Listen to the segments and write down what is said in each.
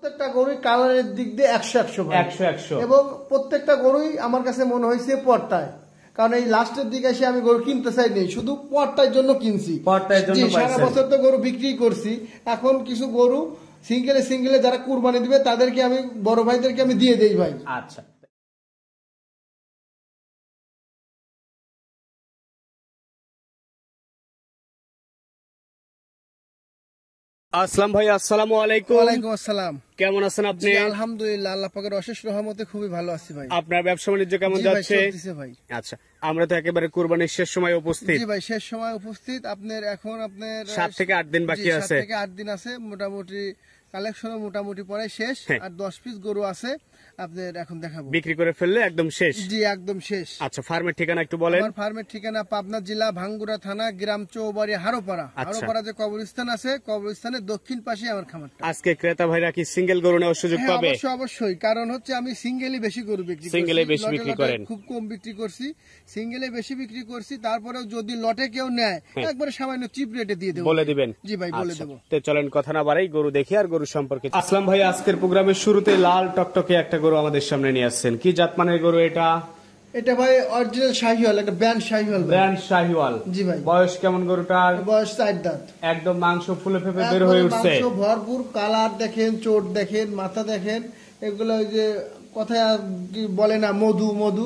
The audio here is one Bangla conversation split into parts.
প্রত্যেকটা গরুই কালারের দিক দিয়ে 100 100 এবং প্রত্যেকটা গরুই আমার কাছে মনে হয়েছে পর্দায়, কারণ এই লাস্টের দিকে এসে আমি গরু কিনতে চাই নেই, শুধু পর্দার জন্য কিনছি। সারা বছর তো গরু বিক্রি করছি, এখন কিছু গরু সিঙ্গেলে যারা কুরবানি দিবে তাদেরকে আমি বড় ভাইদেরকে আমি দিয়ে দেই ভাই। আচ্ছা আসলাম ভাই, আসসালামু আলাইকুম। ওয়ালাইকুম আসসালাম। কেমন আছেন আপনি? আলহামদুলিল্লাহ, আল্লাহ পাকের অশেষ রহমতে খুবই ভালো আছি ভাই। আপনার ব্যবসা বাণিজ্য কেমন যাচ্ছে? ভাই আচ্ছা, আমরা তো একেবারে কুরবানির শেষ সময় উপস্থিত। জি ভাই, শেষ সময় উপস্থিত। আপনার 7 থেকে 8 দিন বাকি আছে। 7 থেকে 8 দিন আছে, মোটামুটি কালেকশন মোটামুটি পরে শেষ। আর 10 পিস গরু আছে আপনাদের, এখন দেখাবো। বিক্রি করে ফেললে একদম শেষ? জি একদম শেষ। আচ্ছা, ফার্মের ঠিকানা একটু বলেন। আমার ফার্মের ঠিকানা পাবনা জেলা ভাঙ্গুড়া থানা, গ্রাম চৌবাড়ি, হারোপাড়া। হারোপাড়া যে কবরস্থান আছে, কবরস্থানের দক্ষিণ পাশে আমার খামারটা। আজকে ক্রেতা ভাইরা কি সিঙ্গেল গরু নেওয়ার সুযোগ পাবে? অবশ্যই, কারণ হচ্ছে আমি সিঙ্গেলই বেশি গরু বিক্রি করি। সিঙ্গেলে বেশি বিক্রি করেন? খুব কম বিক্রি করছি, সিঙ্গেলে বেশি বিক্রি করছি। তারপরেও যদি লটে কেউ নেয় একবারে সামান্য চিপ রেটে দিয়ে দেব। বলে দিবেন? জি ভাই, বলে দেব। তো চলেন কথা না বাড়াই, গরু দেখি আর গরু সম্পর্কে। আসলাম ভাই, আজকের প্রোগ্রামের শুরুতে লাল টকটকে একটা গরু আমাদের সামনে নিয়ে আসছেন। কি জাতমানের গরু এটা? এটা ভাই অরিজিনাল শাহিওয়াল, একটা ব্র্যান্ড শাহিওয়াল। ব্র্যান্ড শাহিওয়াল। জি ভাই। বয়স কেমন গরুটার? বয়স 4 দাঁত। একদম মাংস ফুলে ফেপে বের হয়ে উঠছে, মাংস ভরপুর। কালার দেখেন, চোট দেখেন, মাথা দেখেন, এগুলো ওই যে কথায় কি বলে না, মধু মধু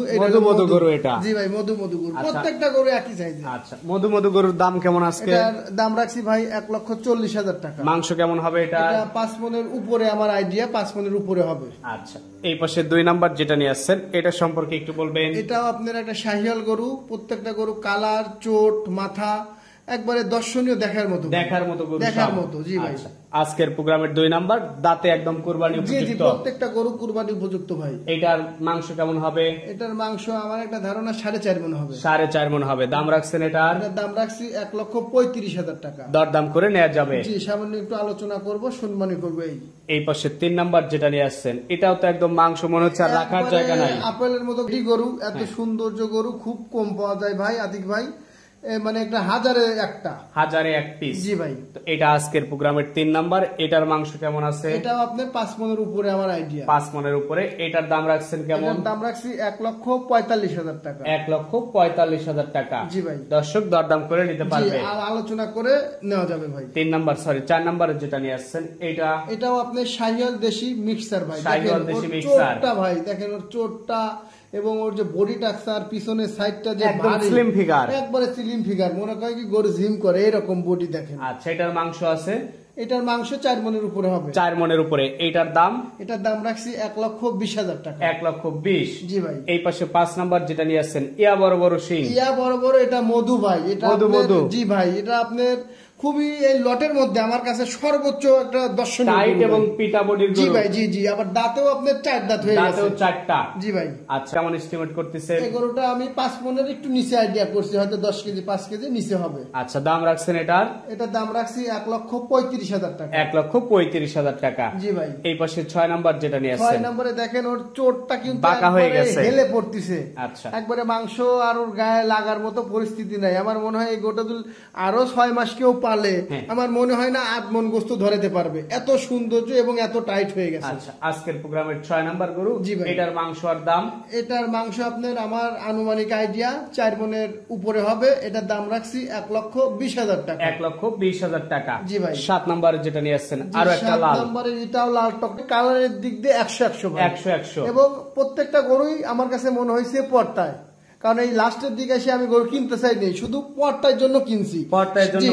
গরু এটা। জি ভাই, মধু গরু। প্রত্যেকটা গরু একই সাইজ। আচ্ছা, মধু গরুর দাম কেমন আজকে? এটার দাম রাখছি ভাই 1,40,000 টাকা। মাংস কেমন হবে এটা? 5 মনের উপরে, আমার আইডিয়া 5 মনের উপরে হবে। আচ্ছা, এই পাশে 2 নাম্বার যেটা নিয়ে আসছেন, এটা সম্পর্কে একটু বলবেন। এটাও আপনার একটা শাহিওয়াল গরু। প্রত্যেকটা গরু কালার, চোট, মাথা একবারে দর্শনীয়, দেখার মতো গরু, দেখার মতো। জি ভাই। আজকের প্রোগ্রামের 2 নাম্বার, দাঁতে একদম কুরবানি উপযুক্ত। জি, প্রত্যেকটা গরু কুরবানি উপযুক্ত ভাই। এটার মাংস কেমন হবে? এটার মাংস আমার একটা ধারণা 4.5 মণ হবে। 4.5 মণ হবে। দাম রাখছেন এটার? এটার দাম রাখছি 1,35,000 টাকা। দরদাম করে নেওয়া যাবে? জি, সামান্য একটু আলোচনা করব, সম্মানী করব। এই পাশে 3 নাম্বার যেটা নিয়ে আসছেন, এটাও তো একদম মাংস মনে হচ্ছে, আর রাখার জায়গা নাই। আপেলের মতো গরু, এত সৌন্দর্য গরু খুব কম পাওয়া যায় ভাই, আতিক ভাই। মানে একটা হাজারে এক পিস। জি ভাই। তো এটা আজকের প্রোগ্রামের 3 নাম্বার। এটার মাংস কেমন আছে? এটাও আপনার 5 মণের উপরে, আমার আইডিয়া 5 মণের উপরে। এটার দাম রাখছেন কেমন? দাম রাখছি 1,45,000 টাকা। 1,45,000 টাকা। জি ভাই। দর্শক দরদাম করে নিতে পারবে, আলোচনা করে নেওয়া যাবে ভাই। 3 নাম্বার, সরি 4 নাম্বারের যেটা নিয়ে আসছেন, এটাও আপনার শাহিওয়াল দেশি মিক্সার ভাই। শাহিওয়াল দেশি মিক্সার। চোটটা ভাই দেখেন, ওর চোটটা এবং ওর যে বডি টাক্সার, পিছনের সাইডটা যে স্লিম ফিগার, একবারে স্লিম ফিগার, মনে করে কি গরু জিম করে, এরকম বডি দেখেন। আচ্ছা, এটার মাংস আছে? এটার মাংস 4 মণের উপরে হবে। 4 মণের উপরে। এটার দাম? এটার দাম রাখছি 1,20,000 টাকা। 1,20,000। জি ভাই। এই পাশে 5 নাম্বার যেটা নিয়ে আসছেন, ইয়া বড় বড় শিং। ইয়া বড় বড়, এটা মধু ভাই। এটা মধু। জি ভাই, এটা আপনার খুবই এই লটের মধ্যে আমার কাছে সর্বোচ্চ একটা দর্শনীয় টাইট এবং পিটা বডির গরু। জি ভাই। জি, আবার দাঁতেও আপনার 4 দাঁত হয়ে গেছে। দাঁতেও 4টা। জি ভাই। আচ্ছা, কেমন এস্টিমেট করতেছেন? এই গরুটা আমি 5 মণের একটু নিচে আইডিয়া করছি, হয়তো 10 কেজি 5 কেজি নিচে হবে। আচ্ছা, দাম রাখছেন এটার? এটার দাম রাখছি 1,35,000 টাকা। 1,35,000 টাকা। জি ভাই। এই পাশে 6 নাম্বার যেটা নিয়ে আসছেন, 6 নম্বরে দেখেন ওর চোটটা কিন্তু বাঁকা হয়ে গেছে, হেলে পড়তিছে। আচ্ছা, একবারে মাংস আর ওর গায়ে লাগার মতো পরিস্থিতি নাই। আমার মনে হয় এই গোটা আরো 6 মাস কেউ পালে, আমার মনে হয় না 8 মণ গোস্ত ধরাতে পারবে, এত সৌন্দর্য এবং এত টাইট হয়ে গেছে। আচ্ছা, আজকের প্রোগ্রামের 6 নাম্বার গরু। জি ভাই। এটার মাংস আর দাম? এটার মাংস আপনার আমার আনুমানিক আইডিয়া 4 মণের উপরে হবে। এটার দাম রাখছি 1,20,000 টাকা। 1,20,000 টাকা। জি ভাই। 7 নাম্বারে যেটা নিয়ে আসছেন, আরো একটা লাল। 7 নম্বরে এটাও লাল টক, কালারের দিক দিয়ে 100 ভাই। 100 এবং প্রত্যেকটা গরুই আমার কাছে মনে হয়েছে পর্দায়, কারণ এই লাস্টের দিকে এসে আমি গরু কিনতে চাই নেই, শুধু পর্দার জন্য কিনছি।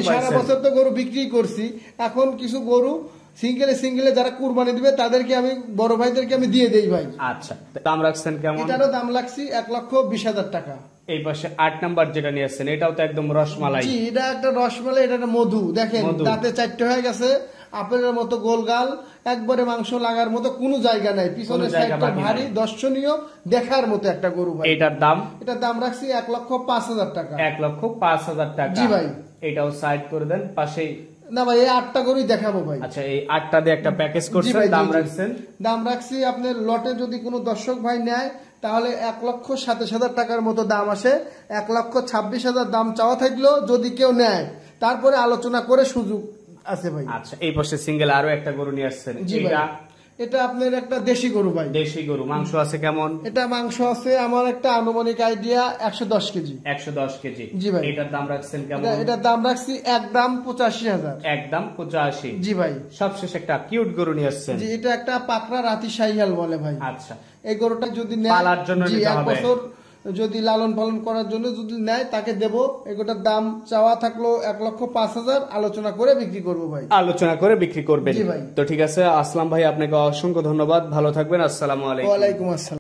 সারা বছর তো গরু বিক্রি করছি, এখন কিছু গরু সিঙ্গেলে যারা কুরবানি দিবে তাদেরকে আমি, বড় ভাইদেরকে আমি দিয়ে দেই ভাই। আচ্ছা, দাম রাখছেন কেমন? এটারও দাম লাগছি 1,20,000 টাকা। এই পাশে 8 নাম্বার যেটা নিয়ে আসছেন, এটাও তো একদম রসমালাই। জি, এটা একটা রসমালাই, এটা একটা মধু। দেখেন দাঁতে 4টে হয়ে গেছে, আপেলের মতো গোলগাল, একবারে মাংস লাগার মতো কোনো জায়গা নাই, পিছনের সাইডটা ভারী, দর্শনীয়, দেখার মতো একটা গরু ভাই। এটার দাম? এটার দাম রাখছি 1,05,000 টাকা। 1,05,000 টাকা। জি ভাই। এটাও সাইড করে দেন পাশেই। না ভাই, এই 8টা গরুই দেখাবো ভাই। আচ্ছা, এই 8টা দিয়ে একটা প্যাকেজ করছেন, দাম রাখছেন? দাম রাখছি আপনার লটে যদি কোনো দর্শক ভাই নেয় তাহলে 1,27,000 টাকার মতো দাম আসে। 1,26,000 দাম চাওয়া থাকলেও যদি কেউ নেয় তারপরে আলোচনা করে সুযোগ আছে ভাই। আচ্ছা, এই পাশে সিঙ্গেল আরো একটা গরু নিয়ে আসছেন, এটা আপনার একটা দেশি গরু ভাই। দেশি গরু, মাংস আছে কেমন? এটা মাংস আছে আমার একটা আনুমানিক আইডিয়া 110 কেজি। 110 কেজি। জি ভাই। এটার দাম রাখছেন কেমন? এটার দাম রাখছি একদম 85,000। একদম 85। জি ভাই। সবশেষ একটা কিউট গরু নিয়ে আসছেন। জি, এটা একটা পাকড়া রাতি শাহিয়াল বলে ভাই। আচ্ছা, এই গরুটা যদি নেয় পালার জন্য নিতে এক হবে। বছর যদি লালন পালন করার জন্য যদি নেয় তাকে দেব। এগুলোর দাম চাওয়া থাকলো 1,05,000, আলোচনা করে বিক্রি করবো ভাই। আলোচনা করে বিক্রি করবেন। জি ভাই। তো ঠিক আছে আসলাম ভাই, আপনাকে অসংখ্য ধন্যবাদ, ভালো থাকবেন, আসসালামু আলাইকুম। ওয়ালাইকুম আসসালাম।